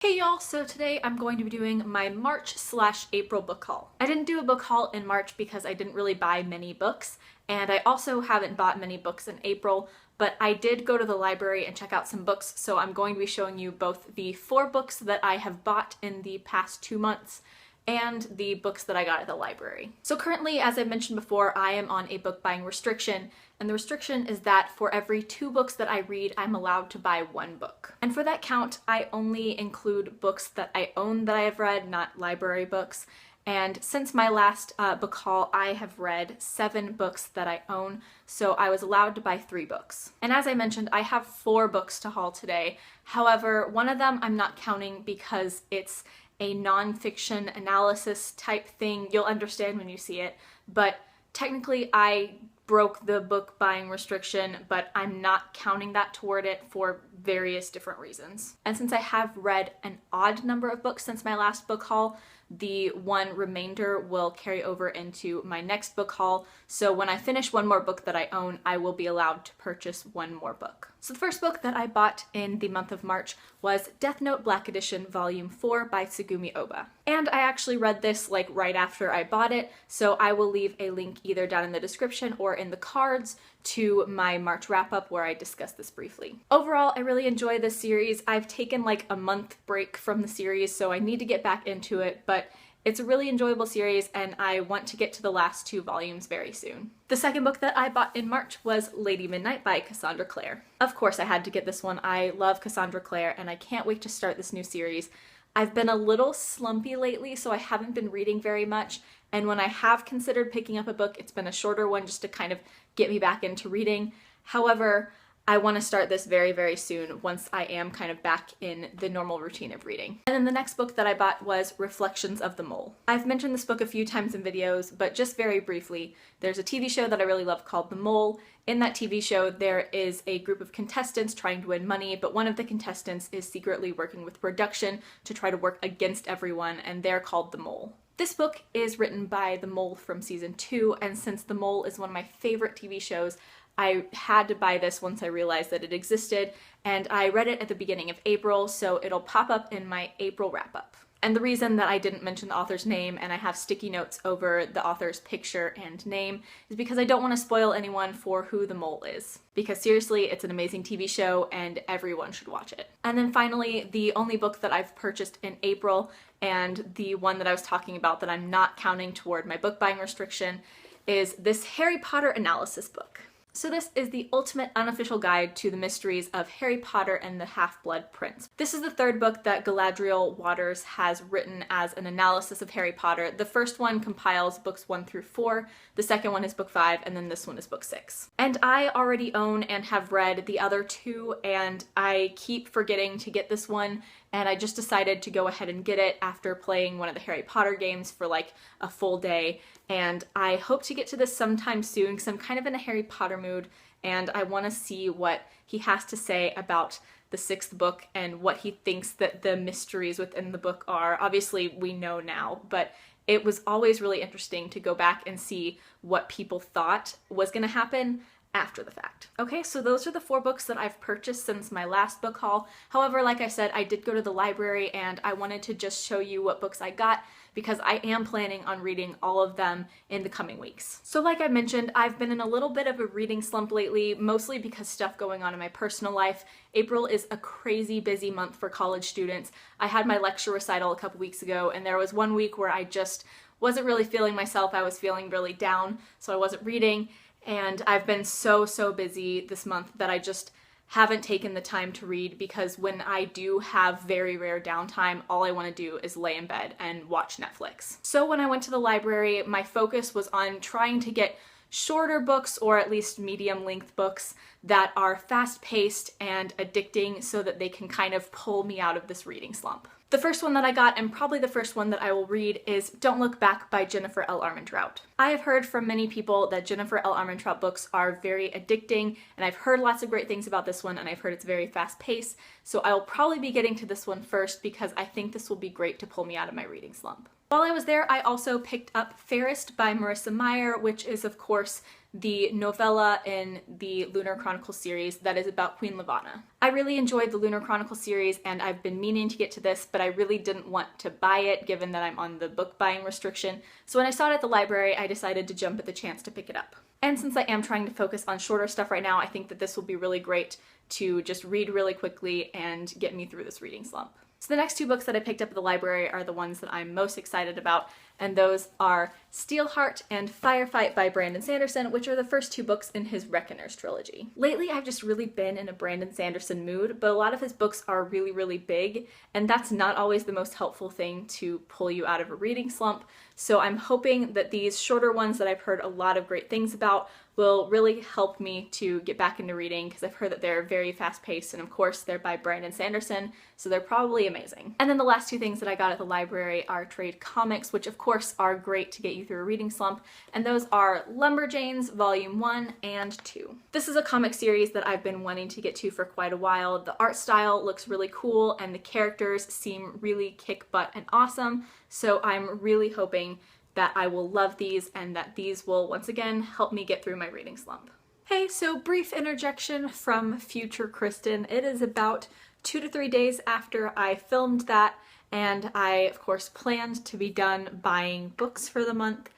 Hey y'all, so today I'm going to be doing my March/April book haul. I didn't do a book haul in March because I didn't really buy many books, and I also haven't bought many books in April, but I did go to the library and check out some books, so I'm going to be showing you both the 4 books that I have bought in the past 2 months and the books that I got at the library. So currently, as I mentioned before, I am on a book buying restriction, and the restriction is that for every 2 books that I read, I'm allowed to buy 1 book. And for that count, I only include books that I own that I have read, not library books. And since my last book haul, I have read 7 books that I own, so I was allowed to buy 3 books. And as I mentioned, I have 4 books to haul today. However, one of them I'm not counting because it's a nonfiction analysis type thing. You'll understand when you see it, but technically I broke the book buying restriction, but I'm not counting that toward it for various different reasons. And since I have read an odd number of books since my last book haul, the 1 remainder will carry over into my next book haul. So when I finish 1 more book that I own, I will be allowed to purchase 1 more book. So the first book that I bought in the month of March was Death Note Black Edition Volume 4 by Tsugumi Ohba. And I actually read this like right after I bought it, so I will leave a link either down in the description or in the cards to my March wrap-up where I discuss this briefly. Overall, I really enjoy this series. I've taken like a month break from the series, so I need to get back into it, but it's a really enjoyable series and I want to get to the last 2 volumes very soon. The second book that I bought in March was Lady Midnight by Cassandra Clare. Of course I had to get this one. I love Cassandra Clare and I can't wait to start this new series. I've been a little slumpy lately, so I haven't been reading very much, and when I have considered picking up a book, it's been a shorter one just to kind of get me back into reading. However, I want to start this very, very soon once I am kind of back in the normal routine of reading. And then the next book that I bought was Reflections of the Mole. I've mentioned this book a few times in videos, but just very briefly, there's a TV show that I really love called The Mole. In that TV show, there is a group of contestants trying to win money, but one of the contestants is secretly working with production to try to work against everyone, and they're called The Mole. This book is written by The Mole from season 2, and since The Mole is one of my favorite TV shows, I had to buy this once I realized that it existed, and I read it at the beginning of April, so it'll pop up in my April wrap-up. And the reason that I didn't mention the author's name and I have sticky notes over the author's picture and name is because I don't want to spoil anyone for who the mole is. Because seriously, it's an amazing TV show and everyone should watch it. And then finally, the only book that I've purchased in April, and the one that I was talking about that I'm not counting toward my book buying restriction, is this Harry Potter analysis book. So this is the ultimate unofficial guide to the mysteries of Harry Potter and the Half-Blood Prince. This is the 3rd book that Galadriel Waters has written as an analysis of Harry Potter. The first one compiles books 1 through 4, the second one is book 5, and then this one is book 6. And I already own and have read the other 2, and I keep forgetting to get this one, and I just decided to go ahead and get it after playing one of the Harry Potter games for like a full day, and I hope to get to this sometime soon because I'm kind of in a Harry Potter mood and I want to see what he has to say about the 6th book and what he thinks that the mysteries within the book are. Obviously we know now, but it was always really interesting to go back and see what people thought was going to happen after the fact. Okay, so those are the 4 books that I've purchased since my last book haul. However, like I said, I did go to the library and I wanted to just show you what books I got because I am planning on reading all of them in the coming weeks. So like I mentioned, I've been in a little bit of a reading slump lately, mostly because stuff going on in my personal life. April is a crazy busy month for college students. I had my lecture recital a couple weeks ago and there was one week where I just wasn't really feeling myself. I was feeling really down, so I wasn't reading. And I've been so busy this month that I just haven't taken the time to read because when I do have very rare downtime, all I want to do is lay in bed and watch Netflix. So when I went to the library, my focus was on trying to get shorter books, or at least medium-length books, that are fast-paced and addicting so that they can kind of pull me out of this reading slump. The first one that I got, and probably the first one that I will read, is Don't Look Back by Jennifer L. Armentrout. I have heard from many people that Jennifer L. Armentrout books are very addicting, and I've heard lots of great things about this one, and I've heard it's very fast-paced, so I will probably be getting to this one first because I think this will be great to pull me out of my reading slump. While I was there, I also picked up Fairest by Marissa Meyer, which is, of course, the novella in the Lunar Chronicle series that is about Queen Lavanna. I really enjoyed the Lunar Chronicle series and I've been meaning to get to this, but I really didn't want to buy it given that I'm on the book buying restriction. So when I saw it at the library, I decided to jump at the chance to pick it up. And since I am trying to focus on shorter stuff right now, I think that this will be really great to just read really quickly and get me through this reading slump. So the next two books that I picked up at the library are the ones that I'm most excited about, and those are Steelheart and Firefight by Brandon Sanderson, which are the first two books in his Reckoners trilogy. Lately, I've just really been in a Brandon Sanderson mood, but a lot of his books are really, really big, and that's not always the most helpful thing to pull you out of a reading slump. So I'm hoping that these shorter ones that I've heard a lot of great things about will really help me to get back into reading, because I've heard that they're very fast-paced, and of course they're by Brandon Sanderson, so they're probably amazing. And then the last two things that I got at the library are trade comics, which of course are great to get you through a reading slump, and those are Lumberjanes Volume 1 and 2. This is a comic series that I've been wanting to get to for quite a while. The art style looks really cool, and the characters seem really kick butt and awesome, so I'm really hoping that I will love these and that these will once again help me get through my reading slump. Hey, so brief interjection from future Kristen. It is about 2 to 3 days after I filmed that, and I of course planned to be done buying books for the month,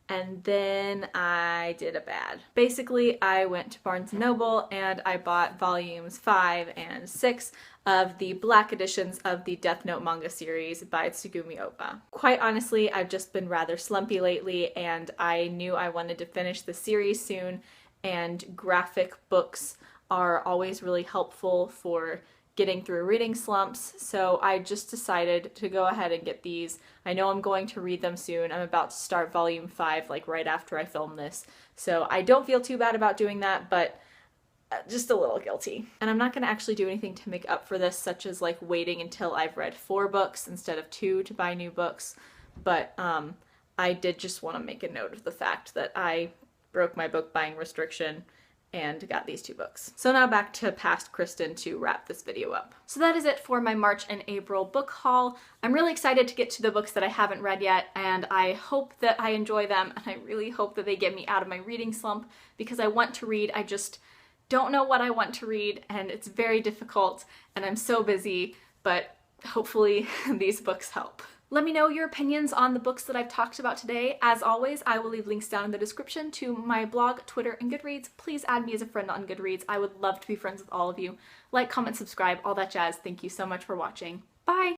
and then I did a bad. Basically, I went to Barnes & Noble and I bought volumes 5 and 6 of the black editions of the Death Note manga series by Tsugumi Ohba. Quite honestly, I've just been rather slumpy lately, and I knew I wanted to finish the series soon, and graphic books are always really helpful for getting through reading slumps, so I just decided to go ahead and get these. I know I'm going to read them soon. I'm about to start volume 5 like right after I film this, so I don't feel too bad about doing that, but just a little guilty. And I'm not going to actually do anything to make up for this, such as like waiting until I've read 4 books instead of 2 to buy new books, but I did just want to make a note of the fact that I broke my book buying restriction and got these 2 books. So now back to past Kristen to wrap this video up. So that is it for my March and April book haul. I'm really excited to get to the books that I haven't read yet, and I hope that I enjoy them, and I really hope that they get me out of my reading slump, because I want to read, I just don't know what I want to read, and it's very difficult, and I'm so busy, but hopefully these books help. Let me know your opinions on the books that I've talked about today. As always, I will leave links down in the description to my blog, Twitter, and Goodreads. Please add me as a friend on Goodreads. I would love to be friends with all of you. Like, comment, subscribe, all that jazz. Thank you so much for watching. Bye!